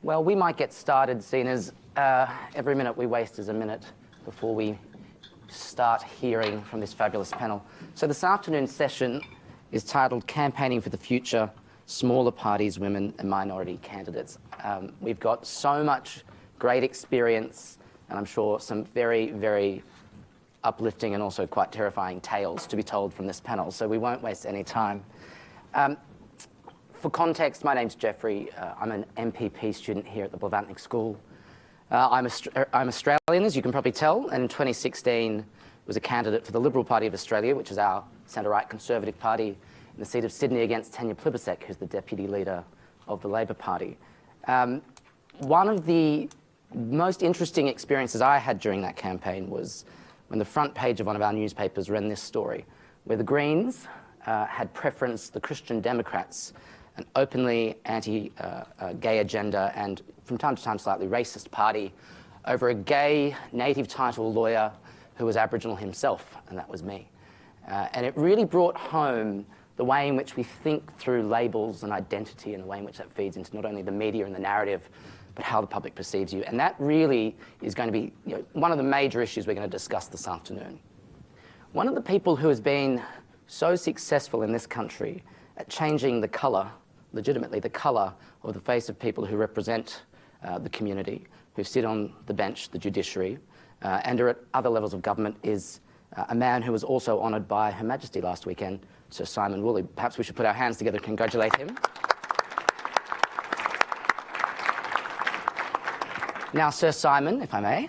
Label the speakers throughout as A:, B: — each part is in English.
A: Well, we might get started, seeing as every minute we waste is a minute before we start hearing from this fabulous panel. So this afternoon's session is titled Campaigning for the Future, Smaller Parties, Women and Minority Candidates. We've got so much great experience, and I'm sure some very, very uplifting and also quite terrifying tales to be told from this panel, so we won't waste any time. For context, my name's Geoffrey. I'm an MPP student here at the Blavatnik School. I'm Australian, as you can probably tell, and in 2016 was a candidate for the Liberal Party of Australia, which is our centre-right Conservative Party, in the seat of Sydney against Tanya Plibersek, who's the Deputy Leader of the Labor Party. One of the most interesting experiences I had during that campaign was when the front page of one of our newspapers ran this story, where the Greens had preferenced the Christian Democrats, an openly anti-gay agenda and from time to time slightly racist party, over a gay native title lawyer who was Aboriginal himself, and that was me. And it really brought home the way in which we think through labels and identity and the way in which that feeds into not only the media and the narrative, but how the public perceives you. And that really is going to be one of the major issues we're going to discuss this afternoon. One of the people who has been so successful in this country at changing the colour, legitimately the colour of the face of people who represent the community, who sit on the bench, the judiciary, and are at other levels of government, is a man who was also honoured by Her Majesty last weekend, Sir Simon Woolley. Perhaps we should put our hands together to congratulate him. Now, Sir Simon, if I may,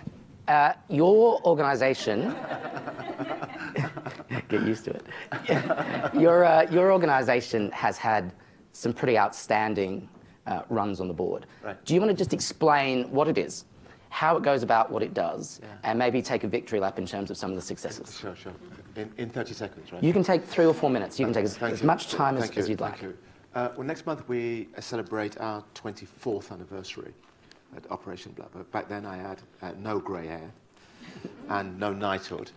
A: your organisation... Get used to it. Your organisation has had some pretty outstanding runs on the board. Right. Do you want to just explain what it is, how it goes about what it does, and maybe take a victory lap in terms of some of the successes?
B: Sure. In 30 seconds, right?
A: You can take 3 or 4 minutes. You can take as much time as you'd like.
B: Thank you. Well, next month we celebrate our 24th anniversary at Operation Blavatnik. Back then I had no grey hair and no knighthood.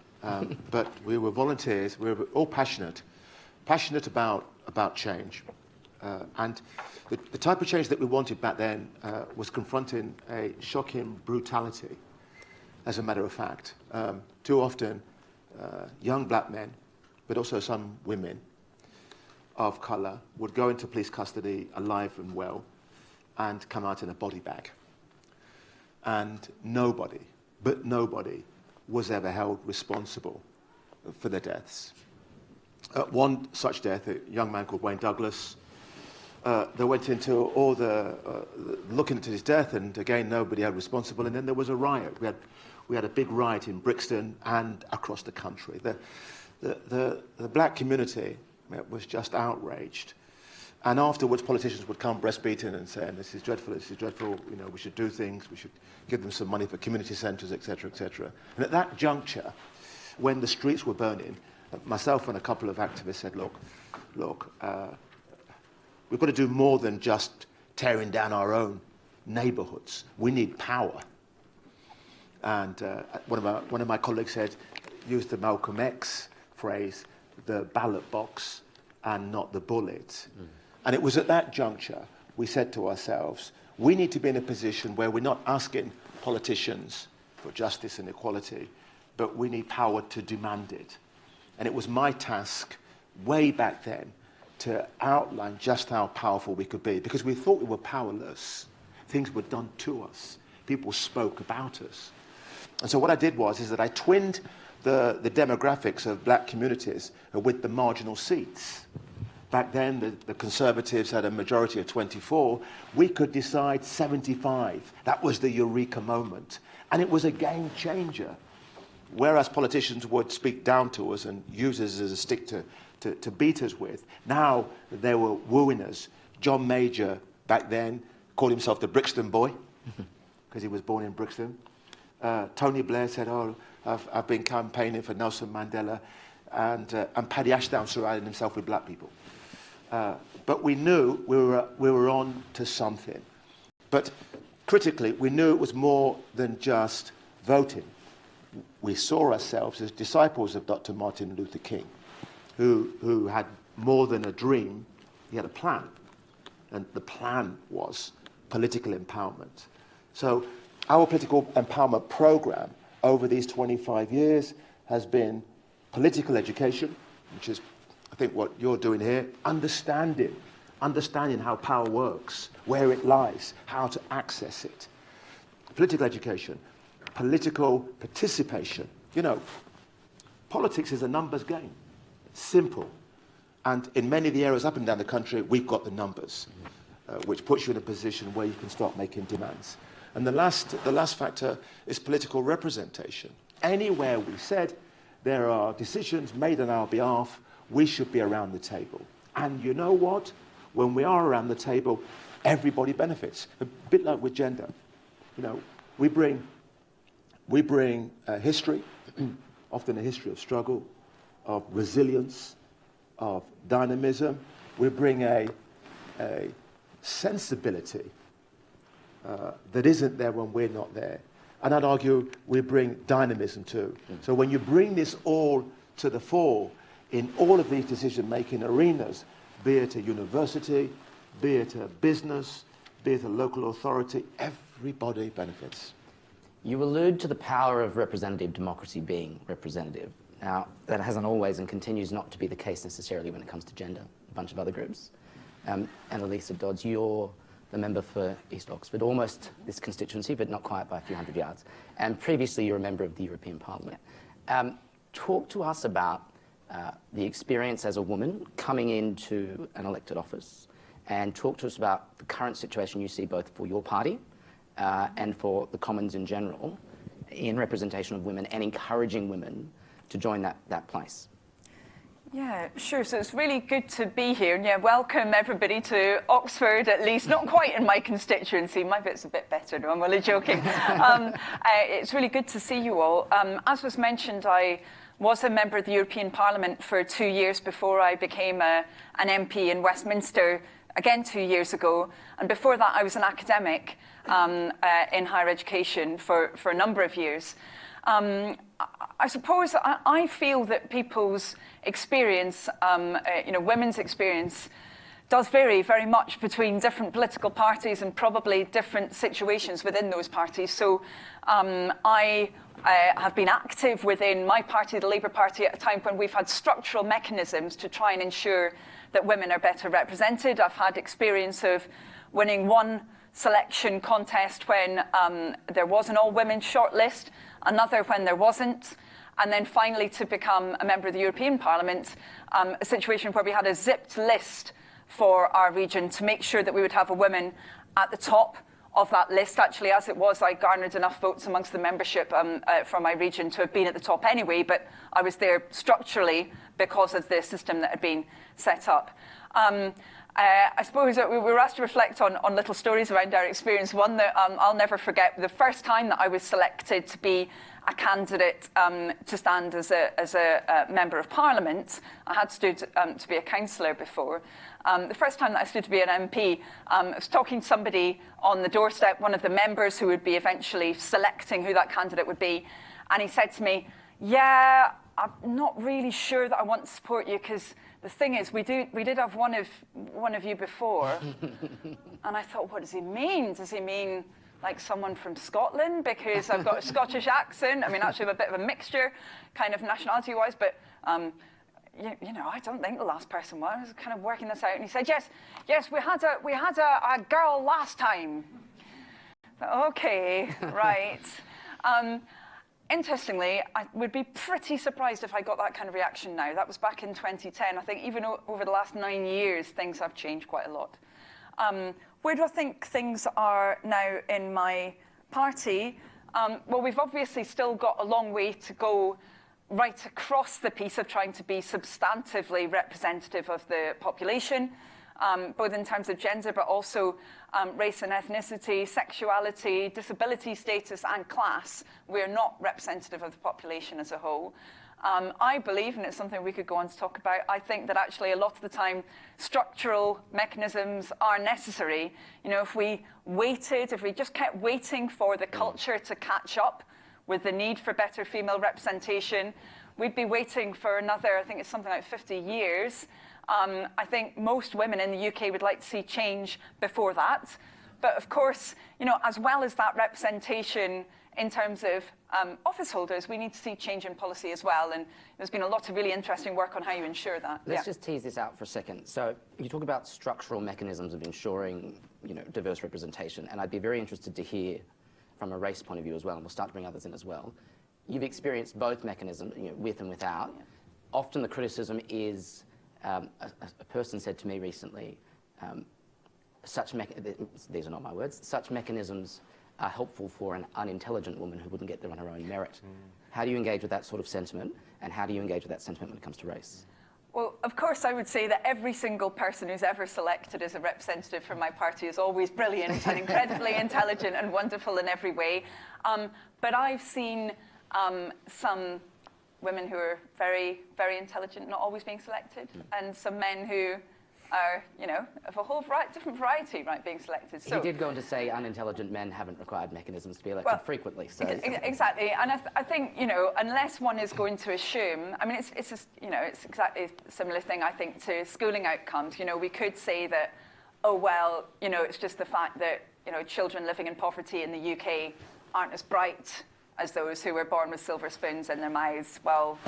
B: But we were volunteers. We were all passionate about change. And the type of change that we wanted back then was confronting a shocking brutality, as a matter of fact. Too often, young black men, but also some women of colour, would go into police custody alive and well and come out in a body bag. And nobody was ever held responsible for their deaths. One such death, a young man called Wayne Douglas, they went into all looking into his death, and again nobody held responsible. And then there was a riot. We had a big riot in Brixton and across the country. The black community was just outraged. And afterwards, politicians would come breastbeating and saying, this is dreadful, we should do things, we should give them some money for community centres, etc., etc. And at that juncture, when the streets were burning, myself and a couple of activists said, look, we've got to do more than just tearing down our own neighbourhoods. We need power. And one of my colleagues used the Malcolm X phrase, the ballot box and not the bullet. And it was at that juncture we said to ourselves, we need to be in a position where we're not asking politicians for justice and equality, but we need power to demand it. And it was my task way back then to outline just how powerful we could be, because we thought we were powerless. Things were done to us. People spoke about us. And so what I did is that I twinned the demographics of black communities with the marginal seats. Back then, the Conservatives had a majority of 24. We could decide 75. That was the eureka moment. And it was a game changer. Whereas politicians would speak down to us and use us as a stick to beat us with, now they were wooing us. John Major, back then, called himself the Brixton boy, because he was born in Brixton. Tony Blair said, I've been campaigning for Nelson Mandela. And Paddy Ashdown surrounded himself with black people. But we knew we were on to something. But critically, we knew it was more than just voting. We saw ourselves as disciples of Dr. Martin Luther King, who had more than a dream, he had a plan. And the plan was political empowerment. So our political empowerment program over these 25 years has been political education, which is, I think, what you're doing here, understanding how power works, where it lies, how to access it. Political education, political participation. You know, politics is a numbers game. Simple. And in many of the areas up and down the country, we've got the numbers, which puts you in a position where you can start making demands. And the last factor is political representation. Anywhere we said there are decisions made on our behalf, we should be around the table. And you know what? When we are around the table, everybody benefits. A bit like with gender. You know, we bring history, often a history of struggle, of resilience, of dynamism. We bring a sensibility that isn't there when we're not there. And I'd argue we bring dynamism too. So when you bring this all to the fore in all of these decision-making arenas, be it a university, be it a business, be it a local authority, everybody benefits.
A: You allude to the power of representative democracy being representative. Now, that hasn't always and continues not to be the case necessarily when it comes to gender, a bunch of other groups. Anneliese, Dodds, you're the member for East Oxford, almost this constituency, but not quite by a few hundred yards. And previously, you're a member of the European Parliament. Talk to us about the experience as a woman coming into an elected office, and talk to us about the current situation you see both for your party and for the Commons in general in representation of women and encouraging women to join that place.
C: Yeah, sure. So it's really good to be here. And yeah, welcome everybody to Oxford, at least. Not quite in my constituency. My bit's a bit better, no, I'm only joking. It's really good to see you all. As was mentioned, I was a member of the European Parliament for 2 years before I became an MP in Westminster, again 2 years ago. And before that, I was an academic in higher education for a number of years. I suppose I feel that people's experience, women's experience, does vary very much between different political parties and probably different situations within those parties. So I have been active within my party, the Labour Party, at a time when we've had structural mechanisms to try and ensure that women are better represented. I've had experience of winning one selection contest when there was an all-women shortlist, another when there wasn't, and then finally to become a member of the European Parliament, a situation where we had a zipped list for our region to make sure that we would have a woman at the top of that list. Actually, as it was, I garnered enough votes amongst the membership from my region to have been at the top anyway, but I was there structurally because of the system that had been set up. I suppose we were asked to reflect on little stories around our experience. One that I'll never forget, the first time that I was selected to be a candidate to stand as a member of Parliament. I had stood to be a councillor before. The first time that I stood to be an MP, I was talking to somebody on the doorstep, one of the members who would be eventually selecting who that candidate would be, and he said to me, "Yeah, I'm not really sure that I want to support you because the thing is, we did have one of you before." And I thought, what does he mean? Does he mean like someone from Scotland? Because I've got a Scottish accent. I mean, actually, I'm a bit of a mixture, kind of nationality-wise. But you know, I don't think the last person was. I was kind of working this out, and he said, "Yes, we had a girl last time." Okay, right. Interestingly, I would be pretty surprised if I got that kind of reaction now. That was back in 2010. I think even over the last 9 years, things have changed quite a lot. Where do I think things are now in my party? Well, we've obviously still got a long way to go right across the piece of trying to be substantively representative of the population, both in terms of gender, but also race and ethnicity, sexuality, disability status, and class. We're not representative of the population as a whole. I believe, and it's something we could go on to talk about, I think that actually a lot of the time structural mechanisms are necessary. You know, if we just kept waiting for the culture to catch up with the need for better female representation, we'd be waiting for another, I think it's something like 50 years. I think most women in the UK would like to see change before that. But of course, as well as that representation in terms of office holders, we need to see change in policy as well. And there's been a lot of really interesting work on how you ensure that.
A: Let's just tease this out for a second. So you talk about structural mechanisms of ensuring, diverse representation, and I'd be very interested to hear from a race point of view as well, and we'll start to bring others in as well. You've experienced both mechanisms, with and without. Yeah. Often the criticism is, a person said to me recently, these are not my words, such mechanisms are helpful for an unintelligent woman who wouldn't get there on her own merit. How do you engage with that sort of sentiment, and how do you engage with that sentiment when it comes to race?
C: Well, of course, I would say that every single person who's ever selected as a representative from my party is always brilliant and incredibly intelligent and wonderful in every way. But I've seen some women who are very, very intelligent not always being selected, and some men who are, of a whole different variety, right, being selected.
A: So, he did go on to say unintelligent men haven't required mechanisms to be elected frequently. So
C: exactly, and I think, unless one is going to assume, I mean, it's exactly a similar thing, I think, to schooling outcomes. We could say that, it's just the fact that, children living in poverty in the UK aren't as bright as those who were born with silver spoons in their mouths. Well,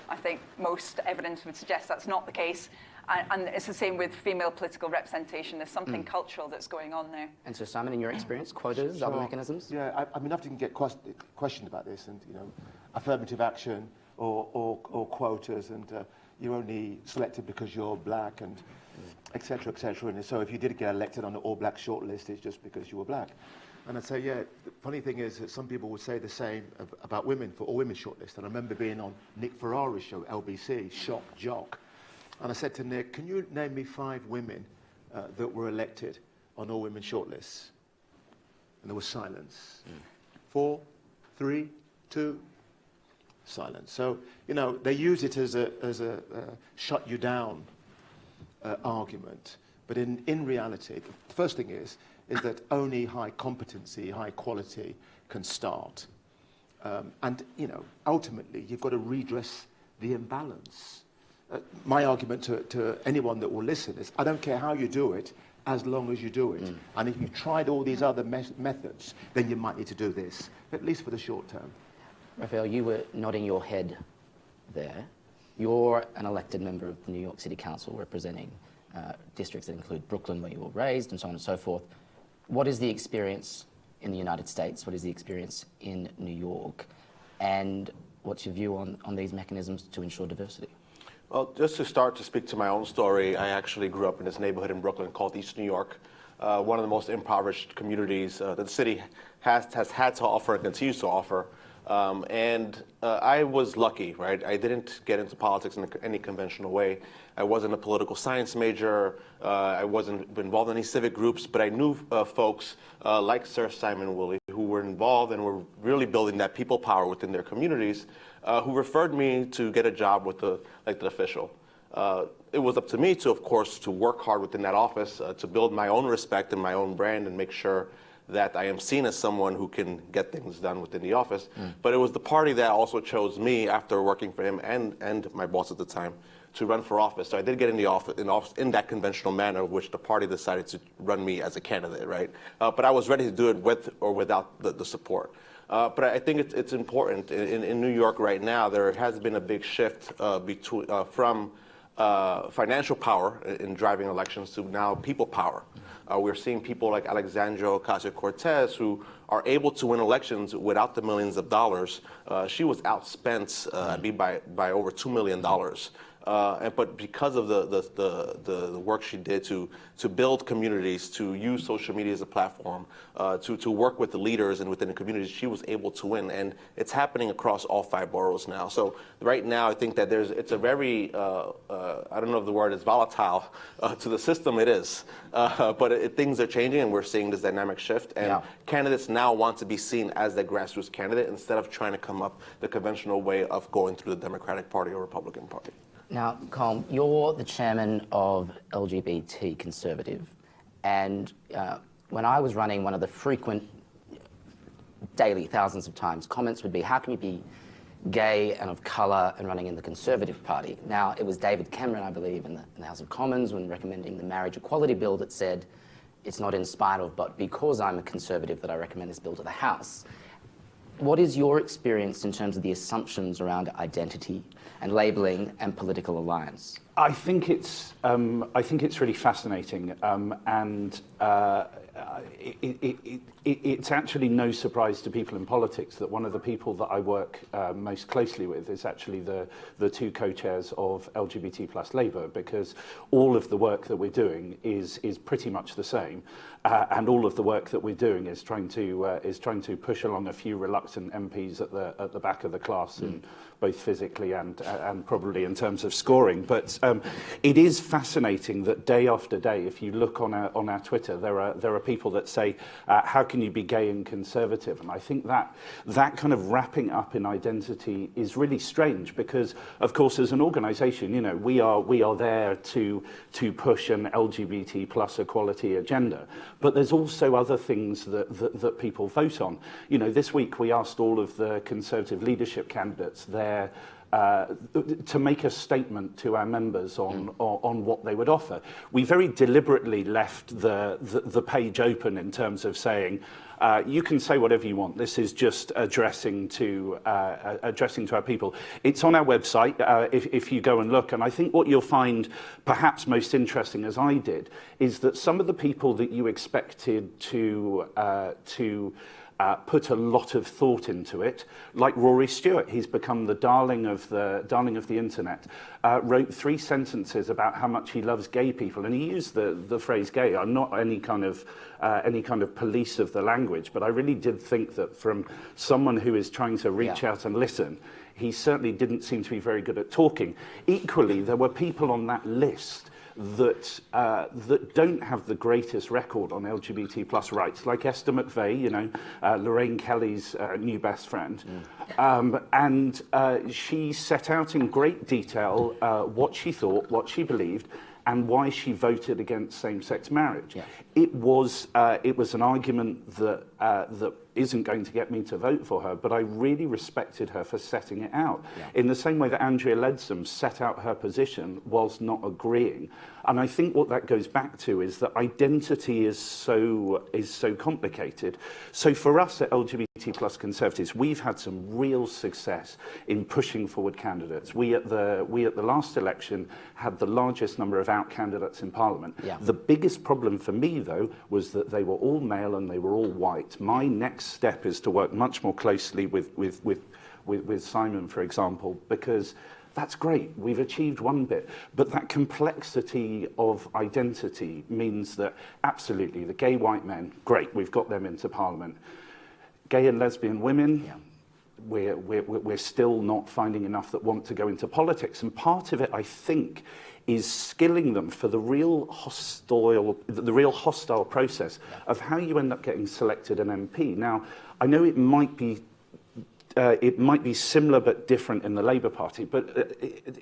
C: I think most evidence would suggest that's not the case. And it's the same with female political representation. There's something cultural that's going on there.
A: And so, Simon, in your experience, quotas, other mechanisms?
B: Yeah, I mean, I often get questioned about this, and affirmative action or quotas, and you're only selected because you're black, and et cetera, et cetera. And so, if you did get elected on the all-black shortlist, it's just because you were black. And I'd say, the funny thing is that some people would say the same about women for all women shortlist. And I remember being on Nick Ferrari's show, LBC, Shock Jock. And I said to Nick, can you name me 5 women that were elected on all women shortlists? And there was silence. 4, 3, 2, silence. So, they use it as a shut you down argument. But in reality, the first thing is that only high competency, high quality can start. And, ultimately, you've got to redress the imbalance. My argument to anyone that will listen is, I don't care how you do it, as long as you do it. And if you've tried all these other methods, then you might need to do this, at least for the short term.
A: Rafael, you were nodding your head there. You're an elected member of the New York City Council representing districts that include Brooklyn, where you were raised, and so on and so forth. What is the experience in the United States? What is the experience in New York? And what's your view on these mechanisms to ensure diversity?
D: Well, just to start to speak to my own story, I actually grew up in this neighborhood in Brooklyn called East New York, one of the most impoverished communities that the city has had to offer and continues to offer. I was lucky, right? I didn't get into politics in any conventional way. I wasn't a political science major. I wasn't involved in any civic groups, but I knew folks like Sir Simon Woolley who were involved and were really building that people power within their communities, who referred me to get a job with the elected official. It was up to me to, of course, to work hard within that office, to build my own respect and my own brand and make sure that I am seen as someone who can get things done within the office. But it was the party that also chose me after working for him and my boss at the time to run for office. So I did get in the office in that conventional manner, which the party decided to run me as a candidate, right? But I was ready to do it with or without the support. But I think it's important. In New York right now, there has been a big shift from financial power in driving elections to now people power. We're seeing people like Alexandria Ocasio-Cortez who are able to win elections without the millions of dollars. She was outspent by over $2 million. But because of the work she did to build communities, to use social media as a platform, to work with the leaders and within the communities, she was able to win. And it's happening across all 5 boroughs now. So right now, I think that it's a very, I don't know if the word is volatile to the system, it is. But things are changing and we're seeing this dynamic shift. And candidates now want to be seen as the grassroots candidate instead of trying to come up the conventional way of going through the Democratic Party or Republican Party.
A: Now, Colm, you're the chairman of LGBT Conservative, and when I was running, one of the frequent, daily, thousands of times, comments would be, how can you be gay and of colour and running in the Conservative Party? Now, it was David Cameron, I believe, in the House of Commons when recommending the marriage equality bill that said, it's not in spite of, but because I'm a Conservative that I recommend this bill to the House. What is your experience in terms of the assumptions around identity and labelling and political alliance?
E: I think it's really fascinating, and it's actually no surprise to people in politics that one of the people that I work most closely with is actually the two co-chairs of LGBT plus Labour, because all of the work that we're doing is pretty much the same, and all of the work that we're doing is trying to push along a few reluctant MPs at the back of the class, in both physically and probably in terms of scoring. But it is fascinating that day after day, if you look on our Twitter, there are people that say, how can you be gay and conservative? And I think that kind of wrapping up in identity is really strange, because of course as an organisation, you know, we are there to push an LGBT plus equality agenda, but there's also other things that people vote on. You know, this week we asked all of the Conservative leadership candidates to make a statement to our members on what they would offer. We very deliberately left the page open in terms of saying, you can say whatever you want. This is just addressing to our people. It's on our website if you go and look. And I think what you'll find perhaps most interesting, as I did, is that some of the people that you expected to put a lot of thought into it, like Rory Stewart, he's become the darling of the internet, wrote 3 sentences about how much he loves gay people, and he used the phrase gay. I'm not any kind of police of the language, but I really did think that from someone who is trying to reach out and listen, he certainly didn't seem to be very good at talking. Equally, there were people on that list that don't have the greatest record on LGBT plus rights, like Esther McVeigh, you know, Lorraine Kelly's new best friend. And she set out in great detail what she thought, what she believed, and why she voted against same-sex marriage. Yeah. It was an argument that isn't going to get me to vote for her, but I really respected her for setting it out. Yeah. In the same way that Andrea Leadsom set out her position whilst not agreeing. And I think what that goes back to is that identity is so complicated. So for us at LGBT plus Conservatives, we've had some real success in pushing forward candidates. We at the last election had the largest number of out candidates in Parliament. Yeah. The biggest problem for me, though, was that they were all male and they were all white. My next step is to work much more closely with Simon, for example, because that's great. We've achieved one bit, but that complexity of identity means that absolutely the gay white men, great, we've got them into Parliament. Gay and lesbian women, yeah. We're still not finding enough that want to go into politics, and part of it, I think, is skilling them for the real hostile process of how you end up getting selected an MP. Now, I know it might be similar but different in the Labour Party, but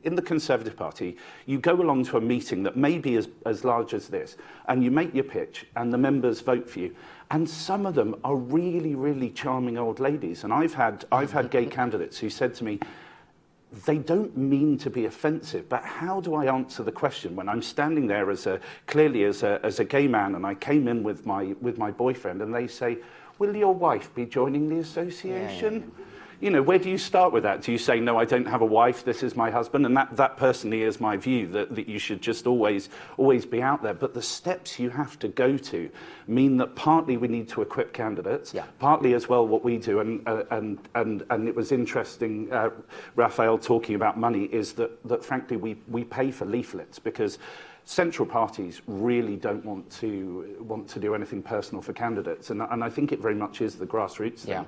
E: in the Conservative Party, you go along to a meeting that may be as large as this, and you make your pitch, and the members vote for you. And some of them are really, really charming old ladies. And I've had gay candidates who said to me, they don't mean to be offensive, but how do I answer the question when I'm standing there clearly as a gay man, and I came in with my boyfriend, and they say, will your wife be joining the association? Yeah. You know, where do you start with that? Do you say, no, I don't have a wife, this is my husband? And that personally is my view, that you should just always be out there. But the steps you have to go to mean that partly we need to equip candidates, yeah. Partly as well what we do, and it was interesting, Rafael talking about money, is that frankly we pay for leaflets, because central parties really don't want to do anything personal for candidates, and I think it very much is the grassroots thing. Yeah.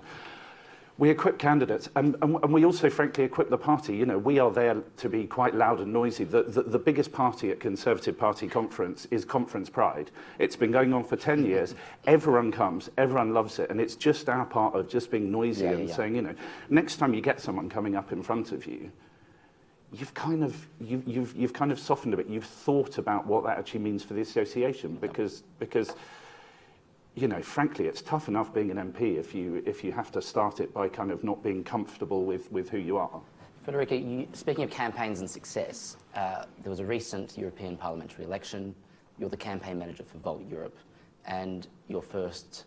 E: We equip candidates, and we also, frankly, equip the party. You know, we are there to be quite loud and noisy. The biggest party at Conservative Party Conference is Conference Pride. It's been going on for 10 years. Everyone comes, everyone loves it, and it's just our part of just being noisy and saying, you know, next time you get someone coming up in front of you, you've kind of softened a bit. You've thought about what that actually means for the association, because you know, frankly, it's tough enough being an MP if you have to start it by kind of not being comfortable with who you are.
A: Federica, speaking of campaigns and success, there was a recent European parliamentary election. You're the campaign manager for Volt Europe, and your first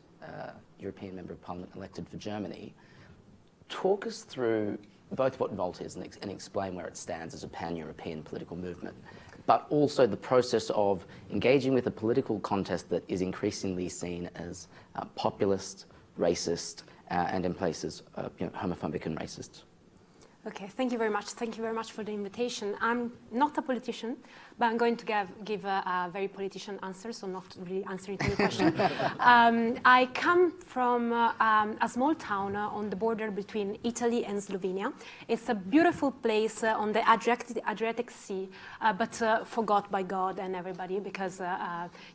A: European Member of Parliament elected for Germany. Talk us through both what Volt is and explain where it stands as a pan-European political movement, but also the process of engaging with a political contest that is increasingly seen as populist, racist, and in places homophobic and racist.
F: Okay, thank you very much. Thank you very much for the invitation. I'm not a politician, but I'm going to give a very politician answer, so not really answering to your question. I come from a small town on the border between Italy and Slovenia. It's a beautiful place on the Adriatic Sea, but forgot by God and everybody because,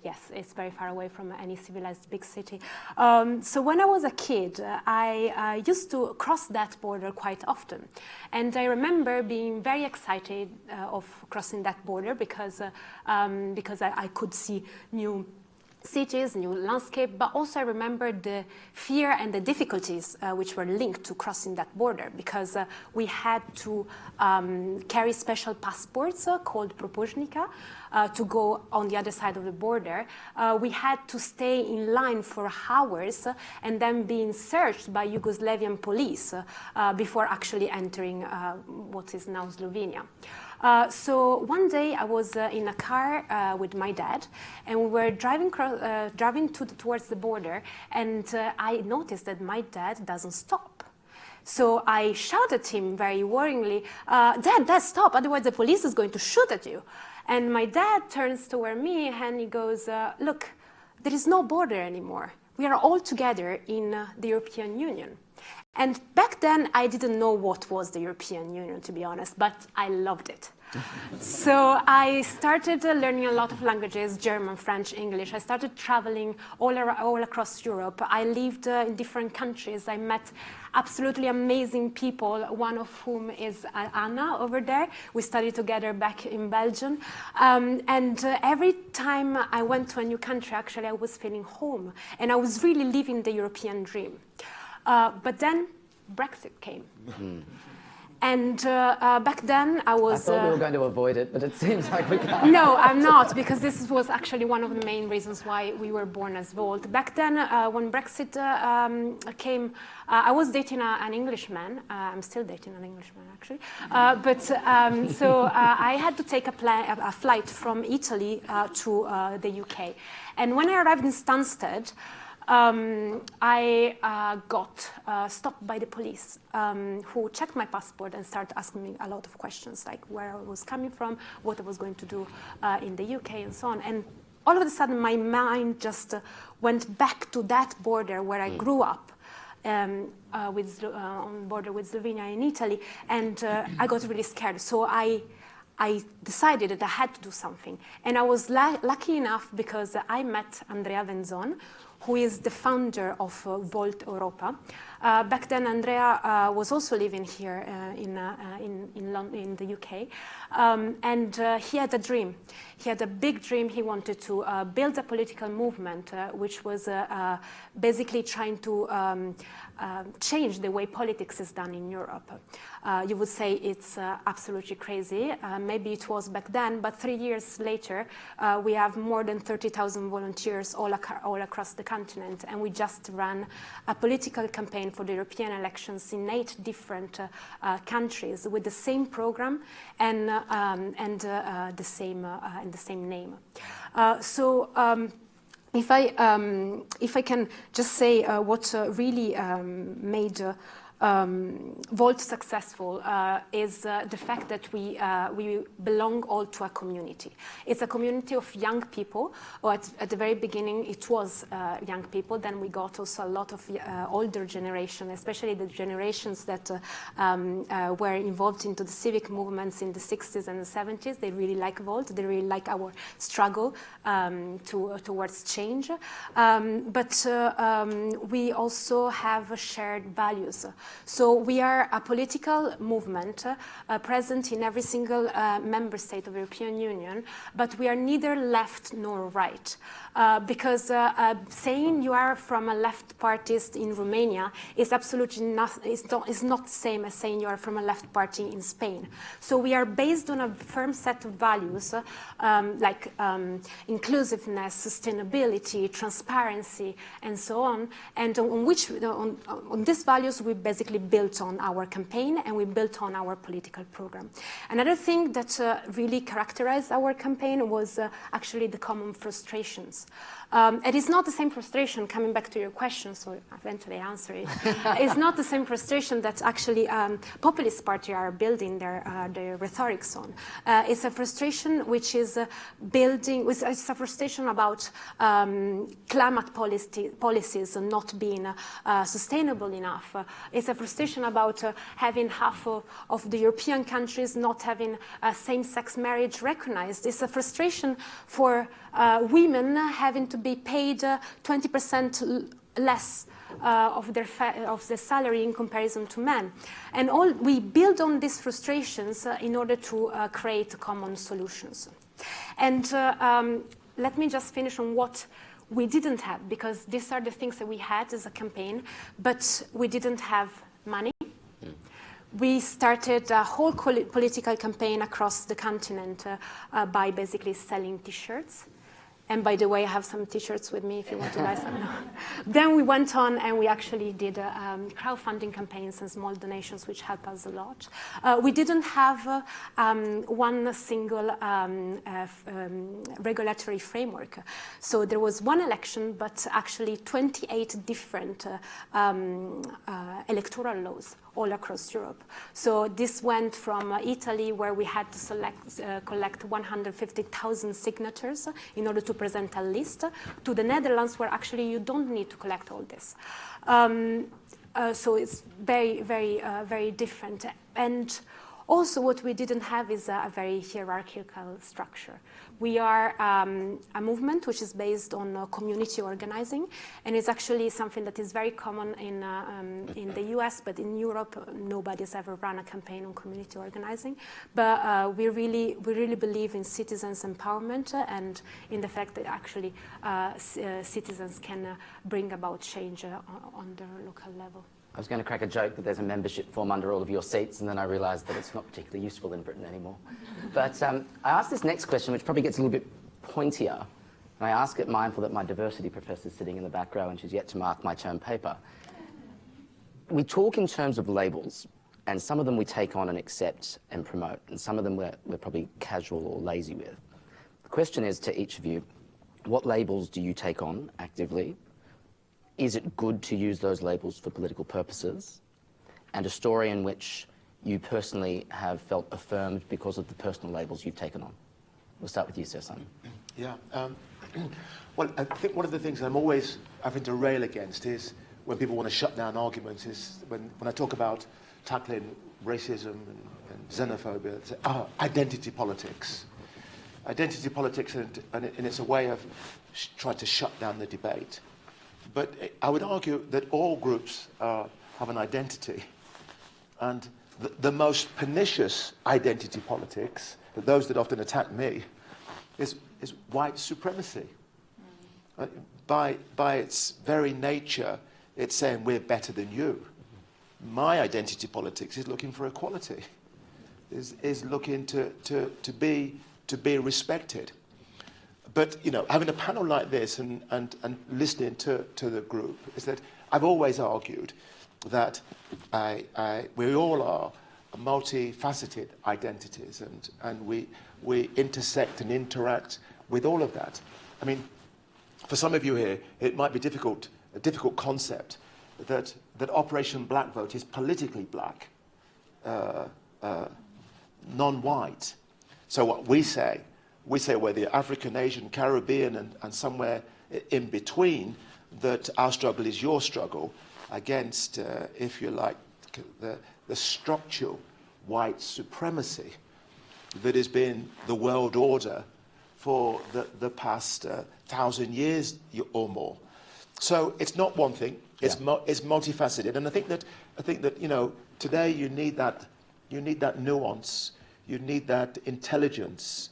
F: yes, it's very far away from any civilized big city. So when I was a kid, I used to cross that border quite often. And I remember being very excited of crossing that border because I could see new cities, new landscape, but also I remember the fear and the difficulties which were linked to crossing that border because we had to carry special passports called propožnika to go on the other side of the border. We had to stay in line for hours and then being searched by Yugoslavian police before actually entering what is now Slovenia. So one day I was in a car with my dad, and we were driving towards the border, and I noticed that my dad doesn't stop. So I shouted at him very worryingly, Dad, stop, otherwise the police is going to shoot at you. And my dad turns toward me and he goes, look, there is no border anymore. We are all together in the European Union. And back then, I didn't know what was the European Union, to be honest, but I loved it. So I started learning a lot of languages, German, French, English. I started traveling all across Europe. I lived in different countries. I met absolutely amazing people, one of whom is Anna over there. We studied together back in Belgium. And every time I went to a new country, actually, I was feeling home. And I was really living the European dream. But then Brexit came. And back then I was...
A: I thought we were going to avoid it, but it seems like we can't.
F: No, I'm not, because this was actually one of the main reasons why we were born as Volt. Back then, when Brexit came, I was dating an Englishman. I'm still dating an Englishman, actually. So I had to take a flight from Italy to the UK. And when I arrived in Stansted, I got stopped by the police who checked my passport and started asking me a lot of questions, like where I was coming from, what I was going to do in the UK, and so on. And all of a sudden, my mind just went back to that border where I grew up, on border with Slovenia in Italy, and I got really scared. So I decided that I had to do something. And I was lucky enough because I met Andrea Venzon, who is the founder of Volt Europa. Back then, Andrea was also living here in the UK. And he had a dream. He had a big dream. He wanted to build a political movement which was basically trying to change the way politics is done in Europe. You would say it's absolutely crazy. Maybe it was back then, but 3 years later, we have more than 30,000 volunteers all across the continent, and we just ran a political campaign for the European elections in 8 different countries with the same program and the same name. If I can just say what really made Volt successful is the fact that we belong all to a community. It's a community of young people, or at the very beginning it was young people, then we got also a lot of older generation, especially the generations that were involved into the civic movements in the 60s and the 70s. They really like Volt, they really like our struggle towards change. But we also have shared values. So we are a political movement present in every single member state of the European Union, but we are neither left nor right. Because saying you are from a left partyist in Romania is absolutely not, is not the same as saying you are from a left party in Spain. So we are based on a firm set of values like inclusiveness, sustainability, transparency, and so on. And on these values, we basically built on our campaign and we built on our political program. Another thing that really characterized our campaign was actually the common frustrations. It is not the same frustration, coming back to your question, so eventually answer it. It's not the same frustration that actually populist parties are building their rhetorics on. It's a frustration which is it's a frustration about climate policies not being sustainable enough. It's a frustration about having half of the European countries not having same-sex marriage recognized. It's a frustration for women having to be paid 20% less of their salary in comparison to men. And we build on these frustrations in order to create common solutions. And let me just finish on what we didn't have, because these are the things that we had as a campaign, but we didn't have money. We started a whole political campaign across the continent by basically selling T-shirts. And by the way, I have some T-shirts with me if you want to buy some. Then we went on and we actually did crowdfunding campaigns and small donations, which helped us a lot. We didn't have one single regulatory framework. So there was one election, but actually 28 different electoral laws all across Europe. So this went from Italy, where we had to collect 150,000 signatures in order to present a list, to the Netherlands, where actually you don't need to collect all this. So it's very, very, very different. And also what we didn't have is a very hierarchical structure. We are a movement which is based on community organizing, and it's actually something that is very common in the US, but in Europe, nobody's ever run a campaign on community organizing. But we really believe in citizens' empowerment and in the fact that actually citizens can bring about change on their local level.
A: I was going to crack a joke that there's a membership form under all of your seats, and then I realised that it's not particularly useful in Britain anymore. But I asked this next question, which probably gets a little bit pointier, and I ask it mindful that my diversity professor is sitting in the back row and she's yet to mark my term paper. We talk in terms of labels, and some of them we take on and accept and promote, and some of them we're probably casual or lazy with. The question is to each of you, what labels do you take on actively? Is it good to use those labels for political purposes? And a story in which you personally have felt affirmed because of the personal labels you've taken on. We'll start with you, Sir Simon.
B: Yeah. Well, I think one of the things I'm always having to rail against is when people want to shut down arguments, is when I talk about tackling racism and xenophobia, it's, identity politics. Identity politics, and it's a way of trying to shut down the debate. But I would argue that all groups have an identity. And the most pernicious identity politics, those that often attack me, is white supremacy. By its very nature, it's saying we're better than you. My identity politics is looking for equality, is looking to be respected. But, you know, having a panel like this and listening to the group is that I've always argued that we all are multifaceted identities, and we intersect and interact with all of that. I mean, for some of you here, it might be a difficult concept that Operation Black Vote is politically black, non-white. So what we say we're the African, Asian, Caribbean, and somewhere in between, that our struggle is your struggle against, if you like, the structural white supremacy that has been the world order for the past 1,000 years or more. So it's not one thing. It's multifaceted, and I think that today you need that nuance, you need that intelligence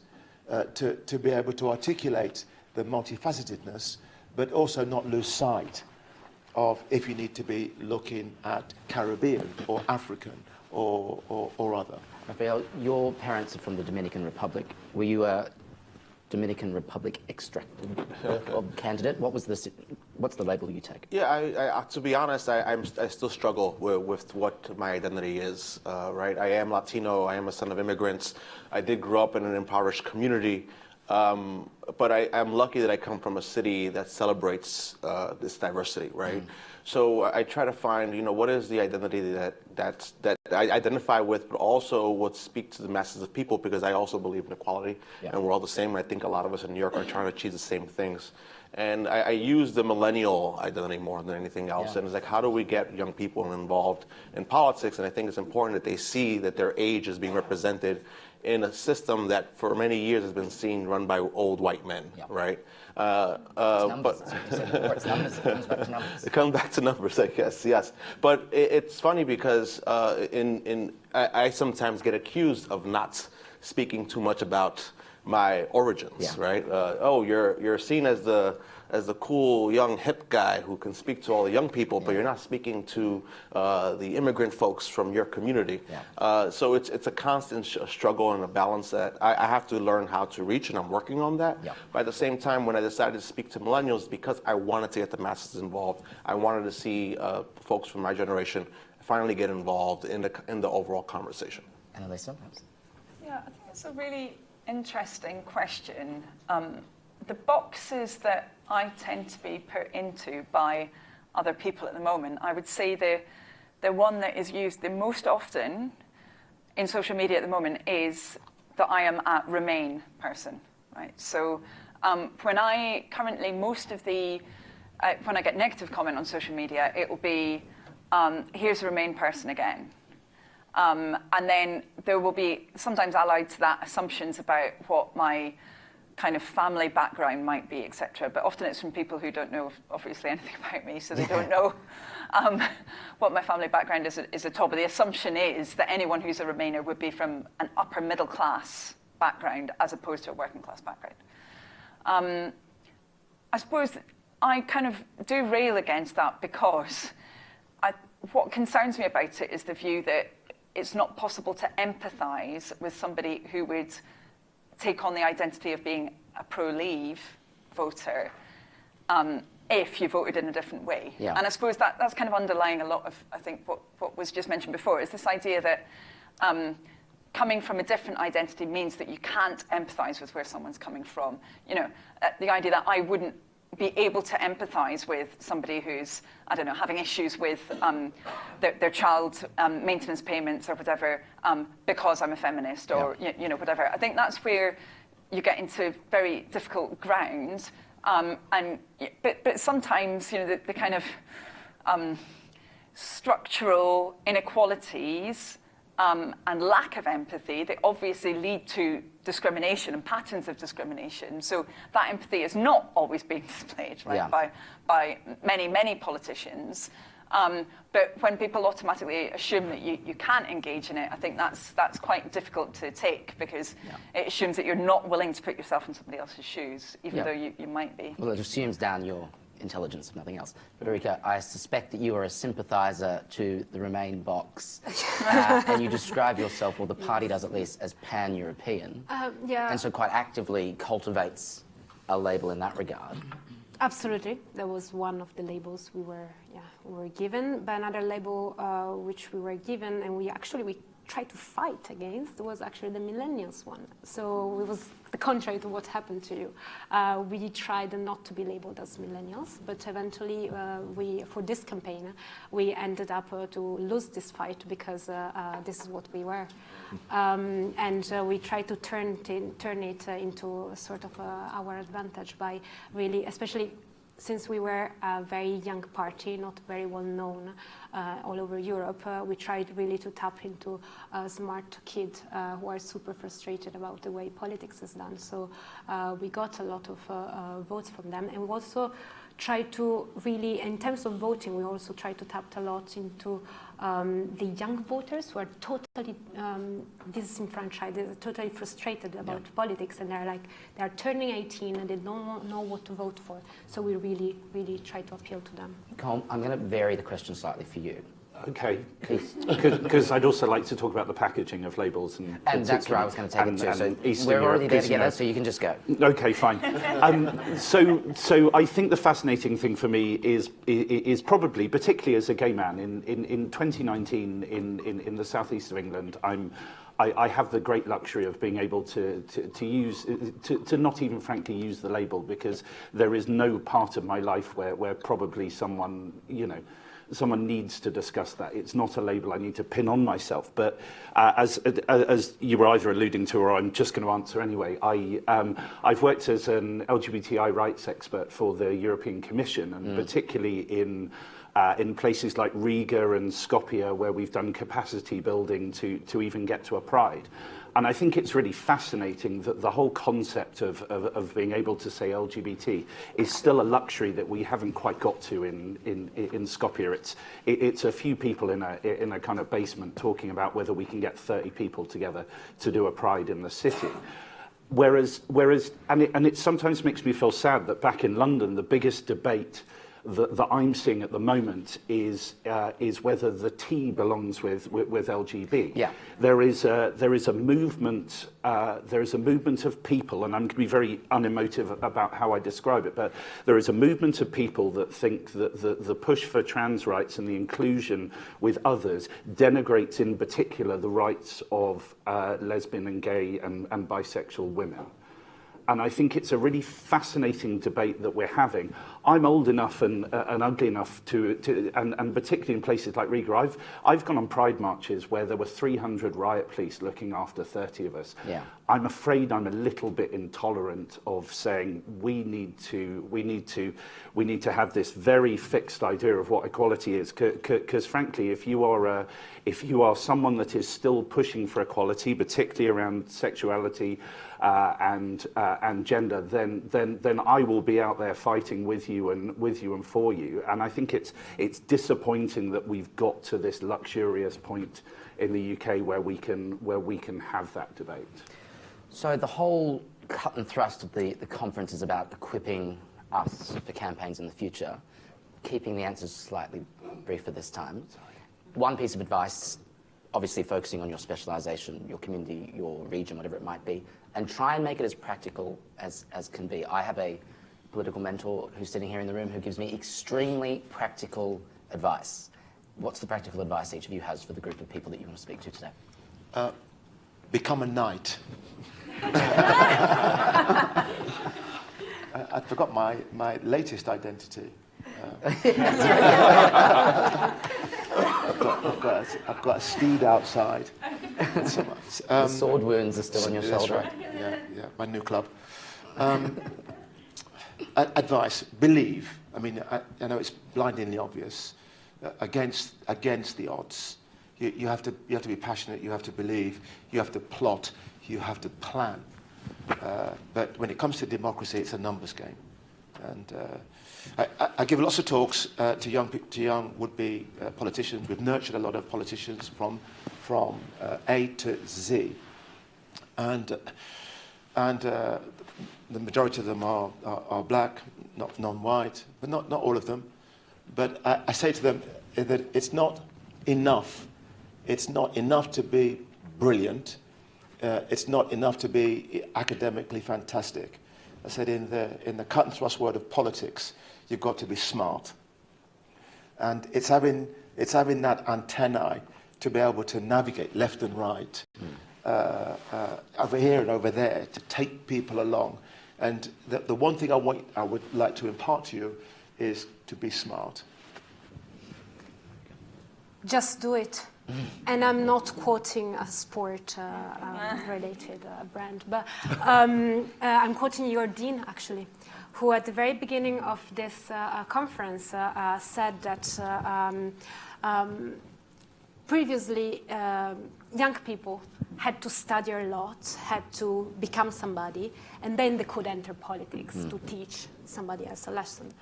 B: to be able to articulate the multifacetedness, but also not lose sight of if you need to be looking at Caribbean or African or other.
A: Rafael, your parents are from the Dominican Republic. Were you a Dominican Republic extracted candidate? What's the label you take?
D: Yeah, I to be honest, I still struggle with what my identity is, right? I am Latino, I am a son of immigrants. I did grow up in an impoverished community, but I'm lucky that I come from a city that celebrates this diversity, right? So I try to find, what is the identity that I identify with, but also would speak to the masses of people, because I also believe in equality, and we're all the same. I think a lot of us in New York are trying to achieve the same things. And I use the millennial identity more than anything else. And it's like, how do we get young people involved in politics? And I think it's important that they see that their age is being represented in a system that for many years has been seen run by old white men, right?
A: Numbers.
D: It comes back to numbers, I guess, yes. But it's funny because I sometimes get accused of not speaking too much about my origins, right? You're seen as the cool young hip guy who can speak to all the young people, but you're not speaking to the immigrant folks from your community. So it's a constant struggle and a balance that I have to learn how to reach, and I'm working on that. But at the same time, when I decided to speak to millennials, because I wanted to get the masses involved, I wanted to see folks from my generation finally get involved in the overall conversation.
A: Anneliese?
C: Yeah, I think it's a really interesting question. The boxes that I tend to be put into by other people at the moment, I would say the one that is used the most often in social media at the moment is that I am a Remain person, right? So when I currently, when I get negative comment on social media, it will be, here's a Remain person again. And then there will be sometimes allied to that assumptions about what my kind of family background might be, etc. But often it's from people who don't know, obviously, anything about me, so they don't know what my family background is at all. But the assumption is that anyone who's a Remainer would be from an upper middle class background as opposed to a working class background. I suppose I kind of do rail against that because what concerns me about it is the view that it's not possible to empathise with somebody who would take on the identity of being a pro-Leave voter if you voted in a different way. And I suppose that's kind of underlying a lot of, I think, what was just mentioned before, is this idea that coming from a different identity means that you can't empathise with where someone's coming from. The idea that I wouldn't be able to empathise with somebody who's, I don't know, having issues with their child maintenance payments or whatever because I'm a feminist or whatever. I think that's where you get into very difficult ground. But sometimes the kind of structural inequalities and lack of empathy, they obviously lead to discrimination and patterns of discrimination. So that empathy is not always being displayed, right, by many, many politicians. But when people automatically assume that you can't engage in it, I think that's quite difficult to take, because it assumes that you're not willing to put yourself in somebody else's shoes, even though you might be.
A: Well, it assumes down your intelligence, if nothing else. Federica, I suspect that you are a sympathiser to the Remain box, and you describe yourself, or the party does at least, as pan-European, and so quite actively cultivates a label in that regard.
F: Absolutely, that was one of the labels we were given. But another label which we were given, and we tried to fight against, was actually the Millennials one. So it was the contrary to what happened to you. We tried not to be labeled as Millennials, but eventually for this campaign, we ended up to lose this fight, because this is what we were. And we tried to turn it into sort of our advantage by really, especially since we were a very young party, not very well known all over Europe, we tried really to tap into smart kids who are super frustrated about the way politics is done. So we got a lot of votes from them, and we also try to really, in terms of voting, we also try to tap a lot into the young voters who are totally disenfranchised, they're totally frustrated about politics, and they're turning 18 and they don't know what to vote for. So we really, really try to appeal to them.
A: Colm, I'm going to vary the question slightly for you.
E: Okay, because I'd also like to talk about the packaging of labels.
A: And that's where I was going to take it to. So we're already there together, so you can just go.
E: Okay, fine. So I think the fascinating thing for me is probably, particularly as a gay man, in 2019 in the southeast of England, I have the great luxury of being able to not even frankly use the label, because there is no part of my life where probably someone needs to discuss that. It's not a label I need to pin on myself. But as you were either alluding to, or I'm just going to answer anyway, I've worked as an LGBTI rights expert for the European Commission, and particularly in places like Riga and Skopje, where we've done capacity building to even get to a pride. And I think it's really fascinating that the whole concept of being able to say LGBT is still a luxury that we haven't quite got to in Skopje. It's a few people in a kind of basement talking about whether we can get 30 people together to do a pride in the city. Whereas and it sometimes makes me feel sad that back in London, the biggest debate that I'm seeing at the moment is whether the T belongs with LGB.
A: Yeah.
E: There is a movement. There is a movement of people, and I'm going to be very unemotive about how I describe it, but there is a movement of people that think that the push for trans rights and the inclusion with others denigrates in particular the rights of lesbian and gay and bisexual women. And I think it's a really fascinating debate that we're having. I'm old enough and ugly enough and particularly in places like Riga, I've gone on pride marches where there were 300 riot police looking after 30 of us.
A: Yeah.
E: I'm afraid I'm a little bit intolerant of saying we need to have this very fixed idea of what equality is. Because frankly, if you are someone that is still pushing for equality, particularly around sexuality and gender, then I will be out there fighting with you and for you. And I think it's disappointing that we've got to this luxurious point in the UK where we can have that debate.
A: So the whole cut and thrust of the conference is about equipping us for campaigns in the future, keeping the answers slightly briefer this time. One piece of advice, obviously focusing on your specialisation, your community, your region, whatever it might be, and try and make it as practical as can be. I have a political mentor who's sitting here in the room who gives me extremely practical advice. What's the practical advice each of you has for the group of people that you want to speak to today?
B: Become a knight. I forgot my latest identity. I've got a steed outside.
A: The sword wounds are still on your shoulder.
B: That's right. Yeah, my new club. Advice: believe. I mean, I know it's blindingly obvious. Against the odds, you have to be passionate. You have to believe. You have to plot. You have to plan. But when it comes to democracy, it's a numbers game. And I give lots of talks to young would-be politicians. We've nurtured a lot of politicians from A to Z, and the majority of them are black, not non-white, but not all of them. But I say to them that it's not enough. It's not enough to be brilliant. It's not enough to be academically fantastic. I said in the cut and thrust word of politics, you've got to be smart. And it's having that antennae to be able to navigate left and right, over here and over there, to take people along. And the one thing I would like to impart to you is to be smart.
F: Just do it. And I'm not quoting a sport related brand, but I'm quoting your dean, actually, who at the very beginning of this conference said that previously, young people had to study a lot, had to become somebody, and then they could enter politics to teach somebody else a lesson.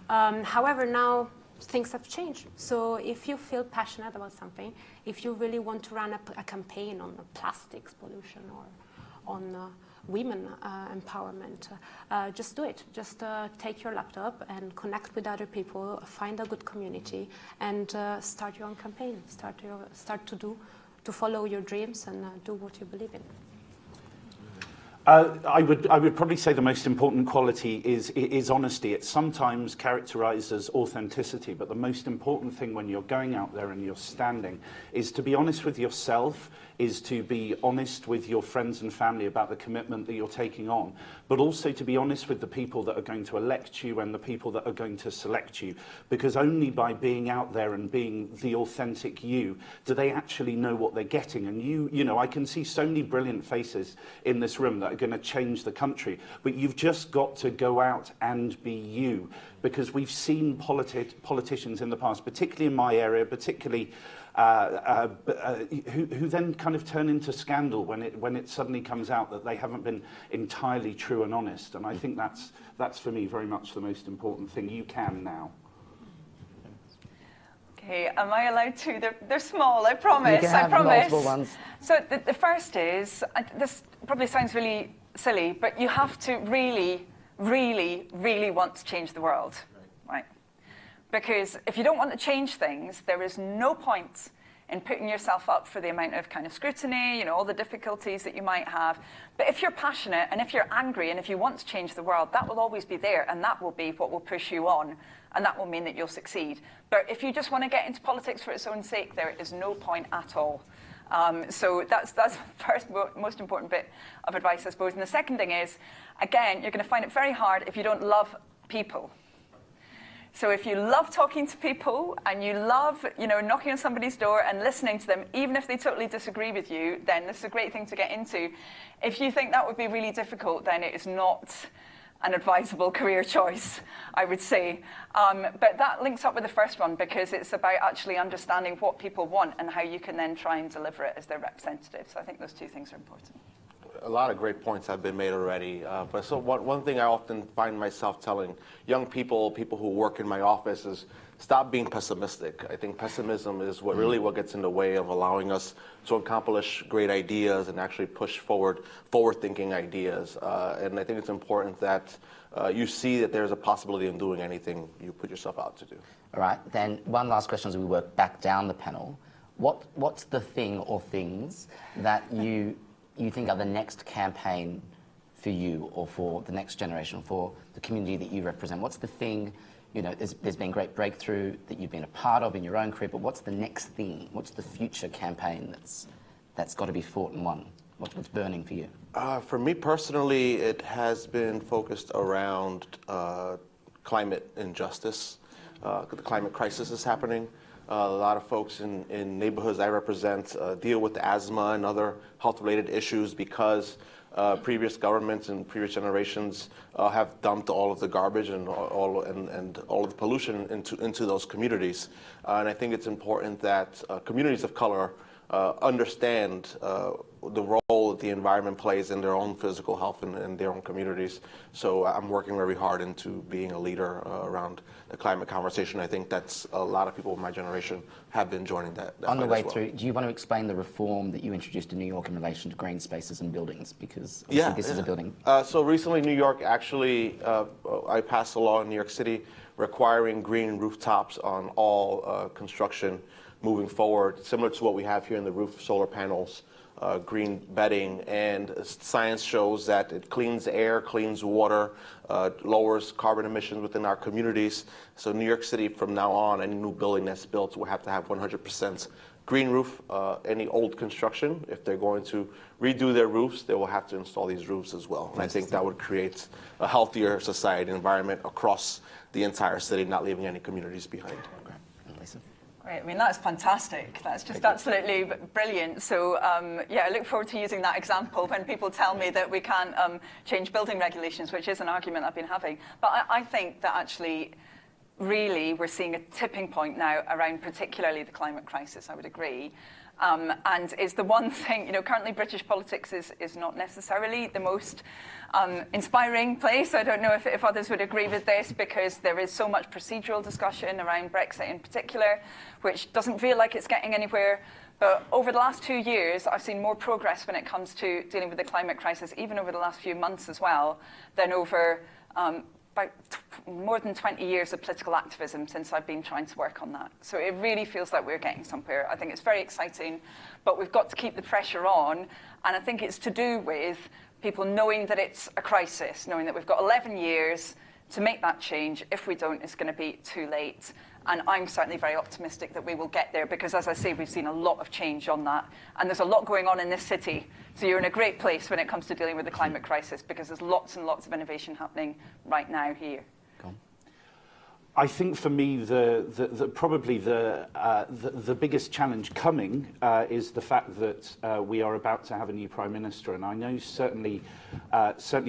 F: However, now things have changed. So if you feel passionate about something, if you really want to run a campaign on plastics pollution or on women empowerment, just do it. Just take your laptop and connect with other people, find a good community, and start your own campaign. Start to follow your dreams and do what you believe in.
E: I would probably say the most important quality is honesty. It's sometimes characterized as authenticity, but the most important thing when you're going out there and you're standing is to be honest with yourself, is to be honest with your friends and family about the commitment that you're taking on, but also to be honest with the people that are going to elect you and the people that are going to select you, because only by being out there and being the authentic you do they actually know what they're getting. And you know, I can see so many brilliant faces in this room that are going to change the country, but you've just got to go out and be you, because we've seen politicians in the past, particularly in my area, particularly who then kind of turn into scandal when it suddenly comes out that they haven't been entirely true and honest. And I think that's for me very much the most important thing. You can now.
C: Okay, am I allowed to? They're small, I promise.
A: You can have
C: I promise.
A: multiple ones.
C: So the first is, this probably sounds really silly, but you have to really, really, really want to change the world, right? Because if you don't want to change things, there is no point in putting yourself up for the amount of kind of scrutiny, you know, all the difficulties that you might have. But if you're passionate and if you're angry and if you want to change the world, that will always be there, and that will be what will push you on, and that will mean that you'll succeed. But if you just want to get into politics for its own sake, there is no point at all. So that's the first most important bit of advice, I suppose. And the second thing is, again, you're going to find it very hard if you don't love people. So if you love talking to people and you love, you know, knocking on somebody's door and listening to them, even if they totally disagree with you, then this is a great thing to get into. If you think that would be really difficult, then it is not an advisable career choice, I would say. But that links up with the first one, because it's about actually understanding what people want and how you can then try and deliver it as their representative. So I think those two things are important.
D: A lot of great points have been made already. But so one thing I often find myself telling young people who work in my office is stop being pessimistic. I think pessimism is really what gets in the way of allowing us to accomplish great ideas and actually push forward-thinking ideas. And I think it's important that you see that there's a possibility in doing anything you put yourself out to do.
A: All right, then one last question as we work back down the panel. What's the thing or things that you think are the next campaign for you or for the next generation, for the community that you represent? What's the thing, you know, there's been great breakthrough that you've been a part of in your own career, but what's the next thing? What's the future campaign that's got to be fought and won? What's burning for you?
D: For me personally, it has been focused around climate injustice. The climate crisis is happening. A lot of folks in neighborhoods I represent deal with asthma and other health-related issues because previous governments and previous generations have dumped all of the garbage and all of the pollution into those communities. And I think it's important that communities of color understand the role that the environment plays in their own physical health and their own communities. So I'm working very hard into being a leader around the climate conversation. I think that's a lot of people in my generation have been joining that
A: On the way
D: well.
A: through, do you want to explain the reform that you introduced in New York in relation to green spaces and buildings? Because this is a building.
D: So recently, New York actually, I passed a law in New York City requiring green rooftops on all construction moving forward, similar to what we have here in the roof, solar panels, green bedding, and science shows that it cleans air, cleans water, lowers carbon emissions within our communities. So New York City, from now on, any new building that's built will have to have 100% green roof. Any old construction, if they're going to redo their roofs, they will have to install these roofs as well. And I think that would create a healthier society environment across the entire city, not leaving any communities behind.
C: Great. I mean, that's fantastic. That's just absolutely brilliant. So, yeah, I look forward to using that example when people tell me that we can't change building regulations, which is an argument I've been having. But I think that actually really we're seeing a tipping point now around particularly the climate crisis, I would agree. And is the one thing, currently British politics is not necessarily the most inspiring place. I don't know if others would agree with this, because there is so much procedural discussion around Brexit in particular, which doesn't feel like it's getting anywhere. But over the last 2 years, I've seen more progress when it comes to dealing with the climate crisis, even over the last few months as well, than over about more than 20 years of political activism since I've been trying to work on that. So it really feels like we're getting somewhere. I think it's very exciting, but we've got to keep the pressure on. And I think it's to do with people knowing that it's a crisis, knowing that we've got 11 years to make that change. If we don't, it's going to be too late. And I'm certainly very optimistic that we will get there, because, as I say, we've seen a lot of change on that. And there's a lot going on in this city. So you're in a great place when it comes to dealing with the climate crisis, because there's lots and lots of innovation happening right now here.
E: I think for me, probably the biggest challenge coming is the fact that we are about to have a new Prime Minister. And I know certainly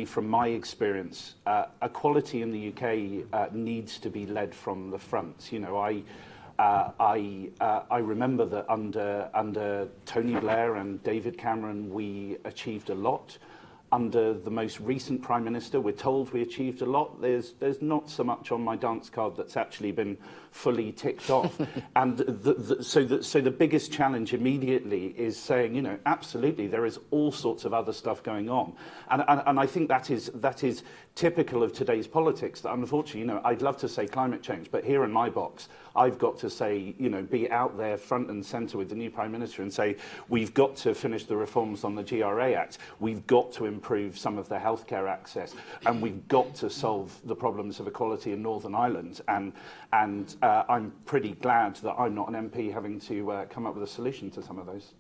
E: from my experience, equality in the UK needs to be led from the front. I remember that under Tony Blair and David Cameron, we achieved a lot. Under the most recent Prime Minister, we're told we achieved a lot. There's not so much on my dance card that's actually been fully ticked off. And so the biggest challenge immediately is saying, absolutely, there is all sorts of other stuff going on. And I think that is typical of today's politics, that unfortunately, I'd love to say climate change, but here in my box, I've got to say, be out there front and centre with the new Prime Minister and say, we've got to finish the reforms on the GRA Act, we've got to improve some of the healthcare access, and we've got to solve the problems of equality in Northern Ireland. And I'm pretty glad that I'm not an MP having to come up with a solution to some of those.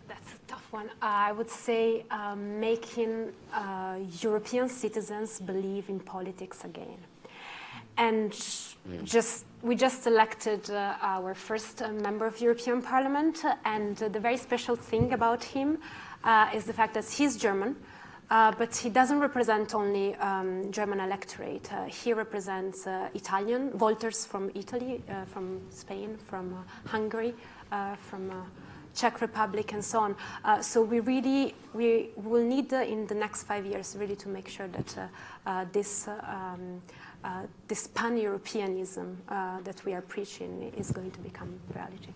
F: That's a tough one. I would say making European citizens believe in politics again. And we just elected our first member of European Parliament, and the very special thing about him is the fact that he's German, but he doesn't represent only German electorate. He represents Italian voters from Italy, from Spain, from Hungary, from Czech Republic, and so on. So we will need in the next 5 years really to make sure that this pan-Europeanism that we are preaching is going to become reality.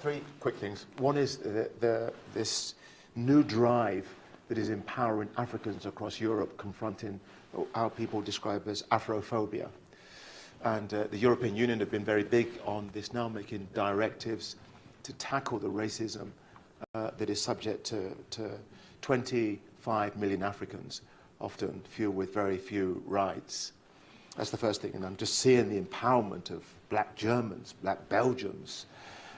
B: Three quick things. One is this new drive that is empowering Africans across Europe, confronting how people describe as Afrophobia. And the European Union have been very big on this now, making directives to tackle the racism that is subject to 25 million Africans, often few with very few rights. That's the first thing. And I'm just seeing the empowerment of black Germans, black Belgians,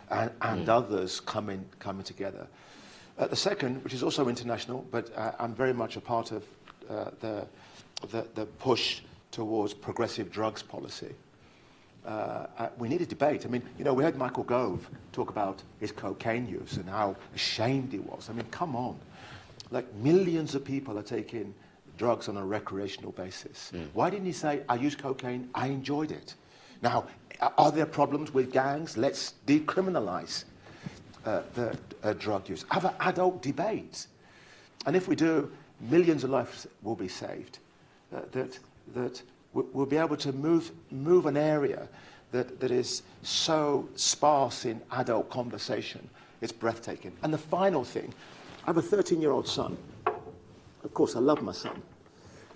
B: and others coming together. The second, which is also international, but I'm very much a part of the push towards progressive drugs policy. We need a debate. I mean, we heard Michael Gove talk about his cocaine use and how ashamed he was. I mean, come on. Like, millions of people are taking drugs on a recreational basis. Why didn't he say, I used cocaine, I enjoyed it? Now, are there problems with gangs? Let's decriminalize the drug use. Have an adult debate. And if we do, millions of lives will be saved. That we'll be able to move an area that is so sparse in adult conversation. It's breathtaking. And the final thing, I have a 13-year-old son. Of course, I love my son.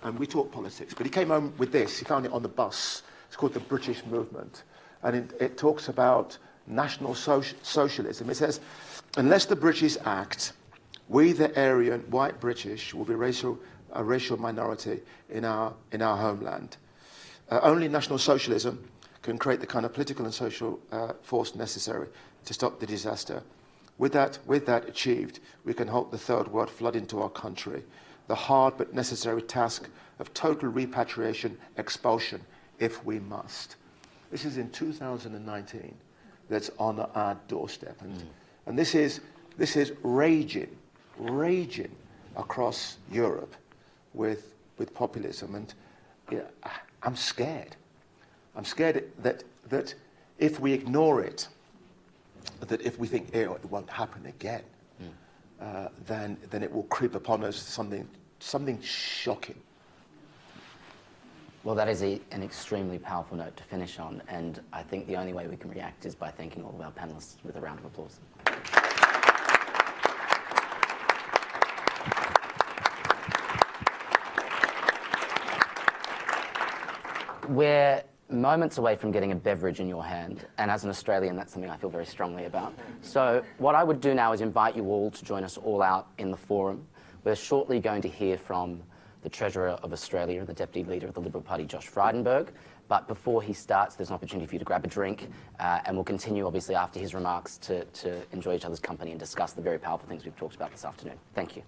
B: And we talk politics. But he came home with this. He found it on the bus. It's called the British Movement. And it talks about national socialism. It says, unless the British act, we, the Aryan white British, will be a racial minority in our homeland. Only national socialism can create the kind of political and social force necessary to stop the disaster. With that achieved, we can halt the third world flood into our country, the hard but necessary task of total repatriation, expulsion, if we must. This is in 2019. That's on our doorstep, and this is raging across Europe with populism, I'm scared. I'm scared that if we ignore it, that if we think it won't happen again, then it will creep upon us something shocking.
A: Well, that is an extremely powerful note to finish on, and I think the only way we can react is by thanking all of our panelists with a round of applause. We're moments away from getting a beverage in your hand, and as an Australian, that's something I feel very strongly about. So what I would do now is invite you all to join us all out in the forum. We're shortly going to hear from the Treasurer of Australia, the Deputy Leader of the Liberal Party, Josh Frydenberg. But before he starts, there's an opportunity for you to grab a drink, and we'll continue, obviously, after his remarks to enjoy each other's company and discuss the very powerful things we've talked about this afternoon. Thank you.